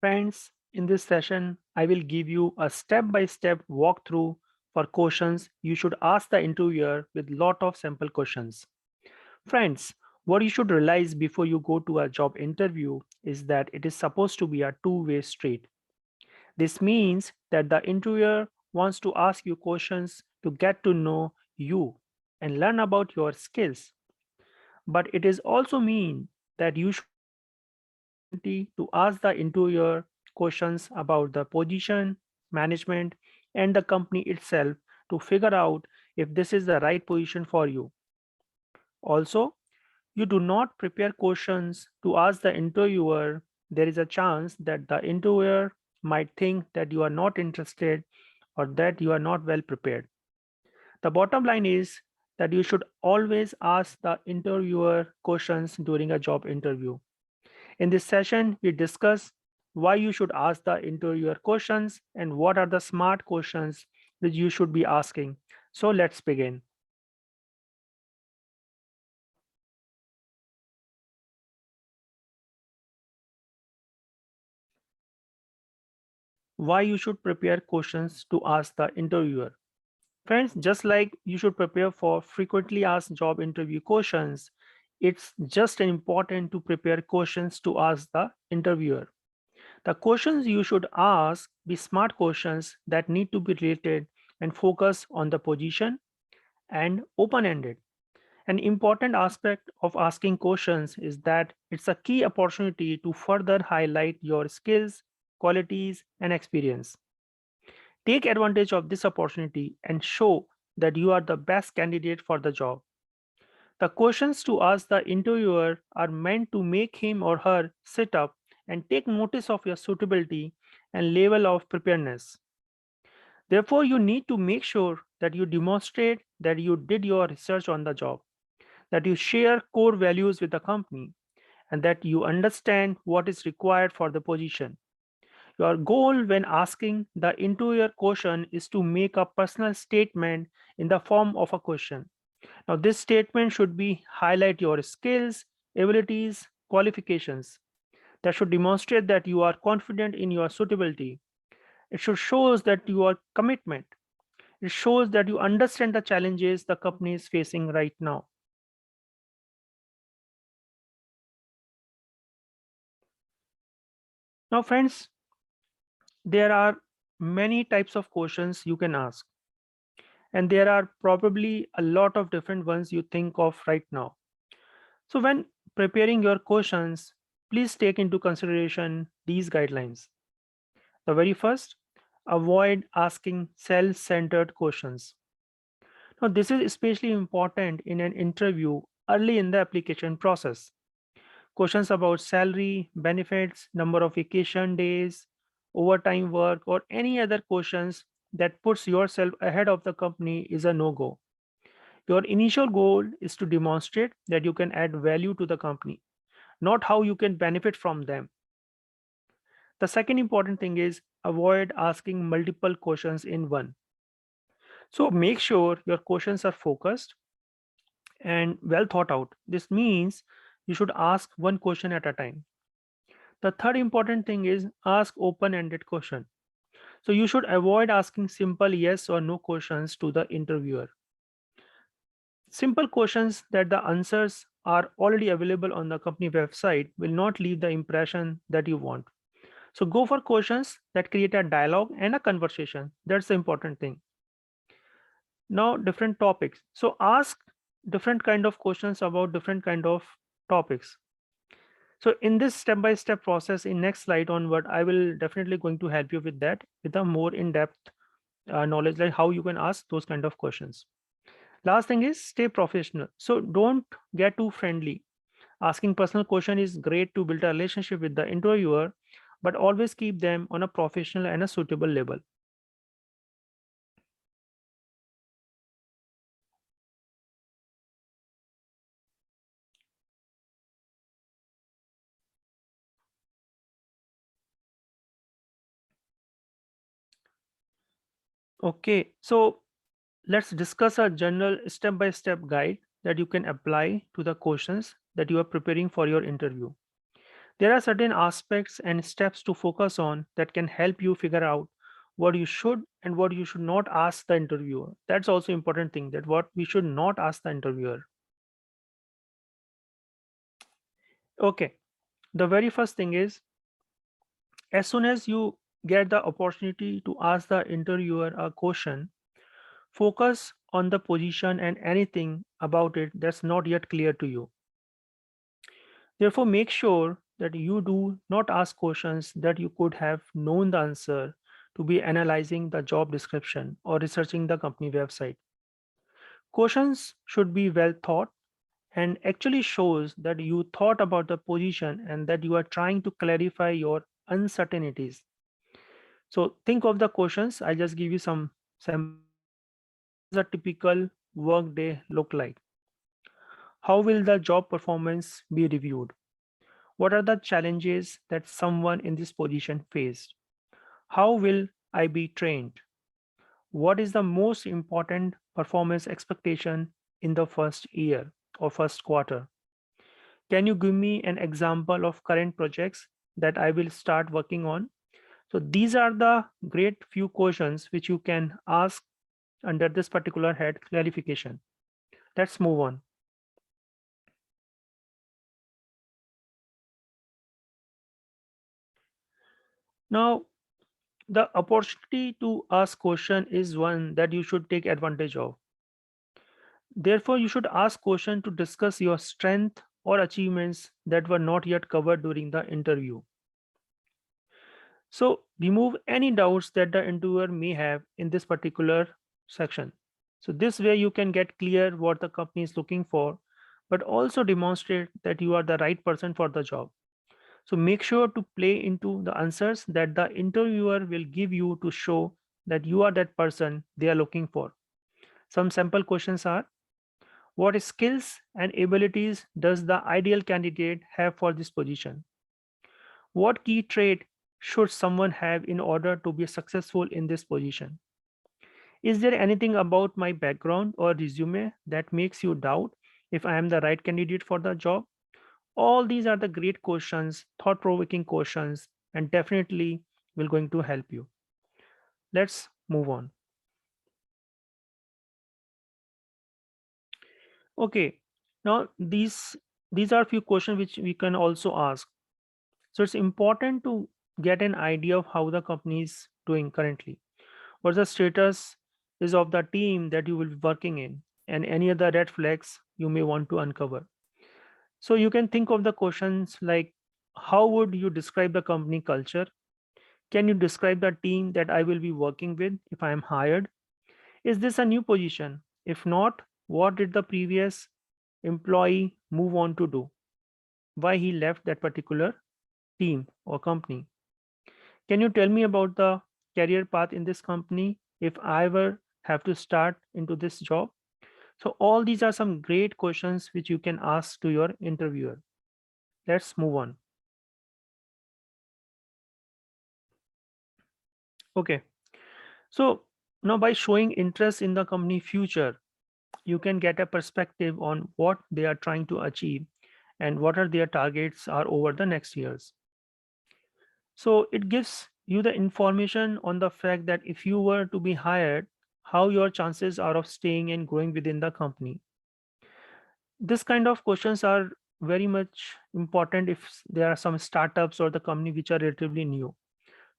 Friends, in this session, I will give you a step-by-step walkthrough for questions you should ask the interviewer with lot of sample questions. Friends, what you should realize before you go to a job interview is that it is supposed to be a two-way street. This means that the interviewer wants to ask you questions to get to know you and learn about your skills. But it is also mean that you should take the opportunity to ask the interviewer questions about the position, management, and the company itself to figure out if this is the right position for you. Also, you do not prepare questions to ask the interviewer. There is a chance that the interviewer might think that you are not interested or that you are not well prepared. The bottom line is that you should always ask the interviewer questions during a job interview. In this session, we discuss why you should ask the interviewer questions and what are the smart questions that you should be asking. So let's begin. Why you should prepare questions to ask the interviewer. Friends, just like you should prepare for frequently asked job interview questions, it's just important to prepare questions to ask the interviewer. The questions you should ask be smart questions that need to be related and focus on the position and open-ended. An important aspect of asking questions is that it's a key opportunity to further highlight your skills, qualities, and experience. Take advantage of this opportunity and show that you are the best candidate for the job. The questions to ask the interviewer are meant to make him or her sit up and take notice of your suitability and level of preparedness. Therefore, you need to make sure that you demonstrate that you did your research on the job, that you share core values with the company, and that you understand what is required for the position. Your goal when asking the interviewer question is to make a personal statement in the form of a question. Now, this statement should be highlight your skills, abilities, qualifications. That should demonstrate that you are confident in your suitability. It should shows that you are commitment. It shows that you understand the challenges the company is facing right now. Now, friends, there are many types of questions you can ask, and there are probably a lot of different ones you think of right now. So, when preparing your questions, please take into consideration these guidelines. The very first, avoid asking self centered questions. Now, this is especially important in an interview early in the application process. Questions about salary, benefits, number of vacation days, overtime work, or any other questions that puts yourself ahead of the company is a no go. Your initial goal is to demonstrate that you can add value to the company, not how you can benefit from them. The second important thing is avoid asking multiple questions in one. So make sure your questions are focused and well thought out. This means you should ask one question at a time. The third important thing is ask open-ended question. So you should avoid asking simple yes or no questions to the interviewer. Simple questions that the answers are already available on the company website will not leave the impression that you want. So go for questions that create a dialogue and a conversation. That's the important thing. Now, different topics. So ask different kind of questions about different kind of topics. So in this step-by-step process, in next slide onward, I will definitely going to help you with that, with a more in-depth knowledge, like how you can ask those kind of questions. Last thing is stay professional. So don't get too friendly. Asking personal question is great to build a relationship with the interviewer, but always keep them on a professional and a suitable level. Okay, so let's discuss a general step-by-step guide that you can apply to the questions that you are preparing for your interview. There are certain aspects and steps to focus on that can help you figure out what you should and what you should not ask the interviewer. That's also important thing, that what we should not ask the interviewer. Okay, the very first thing is, as soon as you get the opportunity to ask the interviewer a question, focus on the position and anything about it that's not yet clear to you. Therefore, make sure that you do not ask questions that you could have known the answer to be analyzing the job description or researching the company website. Questions should be well thought and actually shows that you thought about the position and that you are trying to clarify your uncertainties. So think of the questions. I just give you some sample questions. What does a typical workday look like? How will the job performance be reviewed? What are the challenges that someone in this position faced? How will I be trained? What is the most important performance expectation in the first year or first quarter? Can you give me an example of current projects that I will start working on? So these are the great few questions which you can ask under this particular head, clarification. Let's move on. Now, the opportunity to ask question is one that you should take advantage of. Therefore, you should ask question to discuss your strength or achievements that were not yet covered during the interview. So remove any doubts that the interviewer may have in this particular section. So this way you can get clear what the company is looking for, but also demonstrate that you are the right person for the job. So make sure to play into the answers that the interviewer will give you to show that you are that person they are looking for. Some sample questions are: what skills and abilities does the ideal candidate have for this position? What key trait should someone have in order to be successful in this position? Is there anything about my background or resume that makes you doubt if I am the right candidate for the job? All these are the great questions, thought provoking questions, and definitely will going to help you. Let's move on. Okay, now these are few questions which we can also ask. So it's important to get an idea of how the company is doing currently. What the status is of the team that you will be working in, and any other red flags you may want to uncover. So you can think of the questions like, how would you describe the company culture? Can you describe the team that I will be working with if I am hired? Is this a new position? If not, what did the previous employee move on to do? Why he left that particular team or company? Can you tell me about the career path in this company if I ever have to start into this job? So all these are some great questions which you can ask to your interviewer. Let's move on. Okay. So now by showing interest in the company future, you can get a perspective on what they are trying to achieve and what are their targets are over the next years. So it gives you the information on the fact that if you were to be hired, how your chances are of staying and growing within the company. This kind of questions are very much important if there are some startups or the company which are relatively new.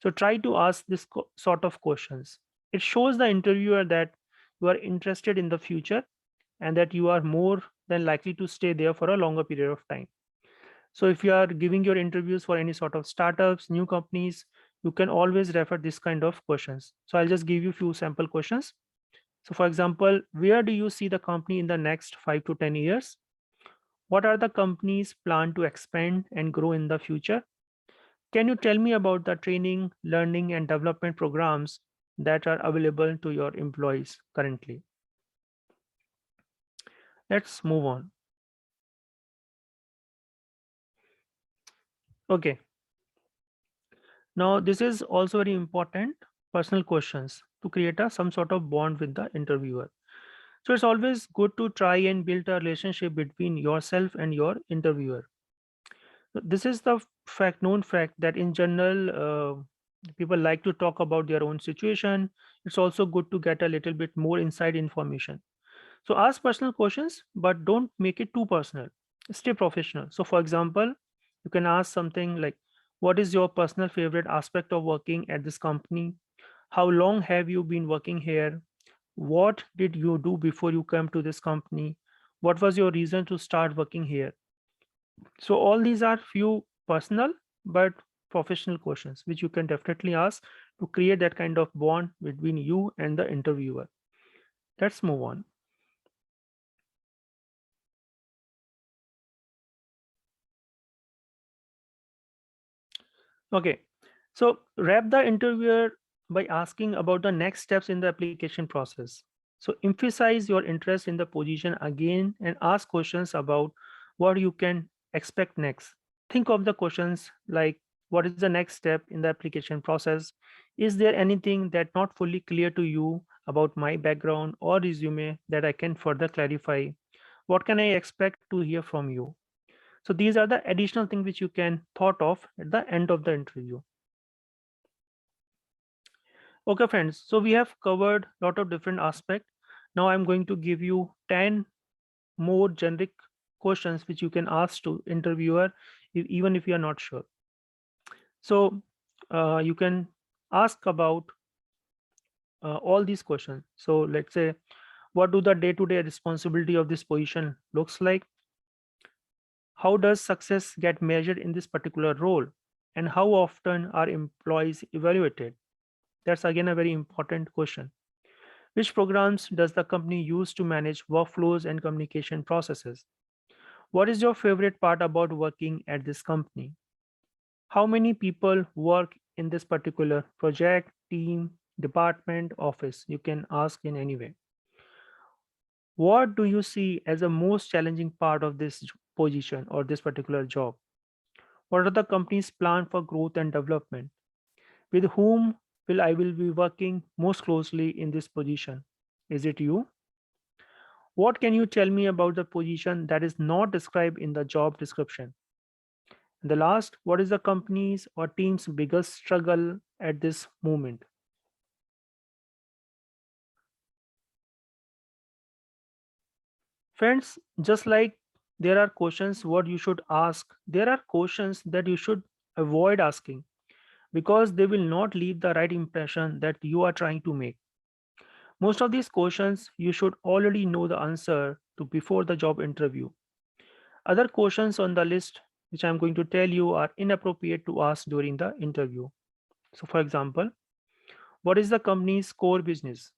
So try to ask this sort of questions. It shows the interviewer that you are interested in the future and that you are more than likely to stay there for a longer period of time. So if you are giving your interviews for any sort of startups, new companies, you can always refer this kind of questions. So I'll just give you a few sample questions. So for example, where do you see the company in the next 5 to 10 years? What are the company's plan to expand and grow in the future? Can you tell me about the training, learning, and development programs that are available to your employees currently? Let's move on. Okay. Now, this is also very important personal questions to create some sort of bond with the interviewer. So it's always good to try and build a relationship between yourself and your interviewer. This is the known fact that in general, people like to talk about their own situation. It's also good to get a little bit more inside information. So ask personal questions, but don't make it too personal. Stay professional. So, for example, you can ask something like, what is your personal favorite aspect of working at this company? How long have you been working here? What did you do before you came to this company? What was your reason to start working here? So all these are few personal but professional questions which you can definitely ask to create that kind of bond between you and the interviewer. Let's move on. Okay, so wrap the interviewer by asking about the next steps in the application process. So emphasize your interest in the position again and ask questions about what you can expect next. Think of the questions like, what is the next step in the application process? Is there anything that not fully clear to you about my background or resume that I can further clarify? What can I expect to hear from you? So these are the additional things which you can thought of at the end of the interview. Okay, friends. So we have covered a lot of different aspects. Now I'm going to give you 10 more generic questions which you can ask to interviewer, even if you are not sure. So you can ask about all these questions. So let's say, what do the day-to-day responsibility of this position looks like? How does success get measured in this particular role? And how often are employees evaluated? That's again a very important question. Which programs does the company use to manage workflows and communication processes? What is your favorite part about working at this company? How many people work in this particular project, team, department, office? You can ask in any way. What do you see as the most challenging part of this position or this particular job? What are the company's plan for growth and development? With whom will be working most closely in this position? Is it you? What can you tell me about the position that is not described in the job description? And the last, what is the company's or team's biggest struggle at this moment? Friends, just like there are questions what you should ask, there are questions that you should avoid asking because they will not leave the right impression that you are trying to make. Most of these questions you should already know the answer to before the job interview. Other questions on the list, which I'm going to tell you, are inappropriate to ask during the interview. So, for example, what is the company's core business?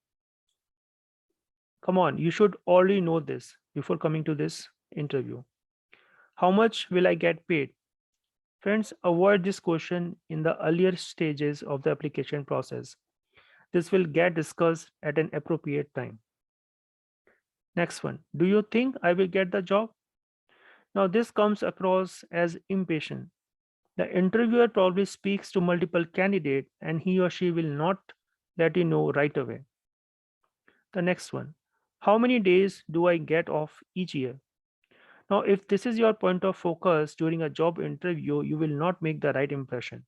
Come on, you should already know this before coming to this interview. How much will I get paid? Friends, avoid this question in the earlier stages of the application process. This will get discussed at an appropriate time. Next one, do you think I will get the job? Now, this comes across as impatient. The interviewer probably speaks to multiple candidates and he or she will not let you know right away. The next one, how many days do I get off each year? Now, if this is your point of focus during a job interview, you will not make the right impression.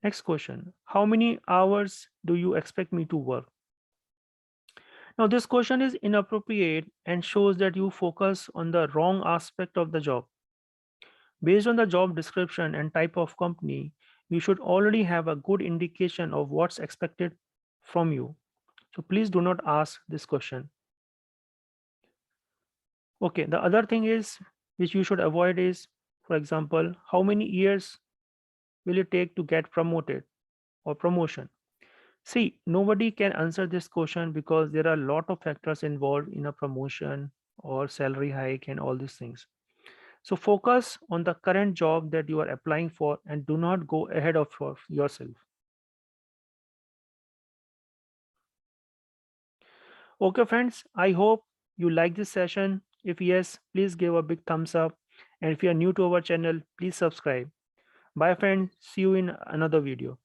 Next question, how many hours do you expect me to work? Now, this question is inappropriate and shows that you focus on the wrong aspect of the job. Based on the job description and type of company, you should already have a good indication of what's expected from you. So please do not ask this question. Okay, the other thing is which you should avoid is, for example, how many years will it take to get promoted or promotion? See, nobody can answer this question because there are a lot of factors involved in a promotion or salary hike and all these things. So focus on the current job that you are applying for and do not go ahead of yourself. Okay, friends, I hope you like this session. If yes, please give a big thumbs up. And if you are new to our channel, please subscribe. Bye, friends. See you in another video.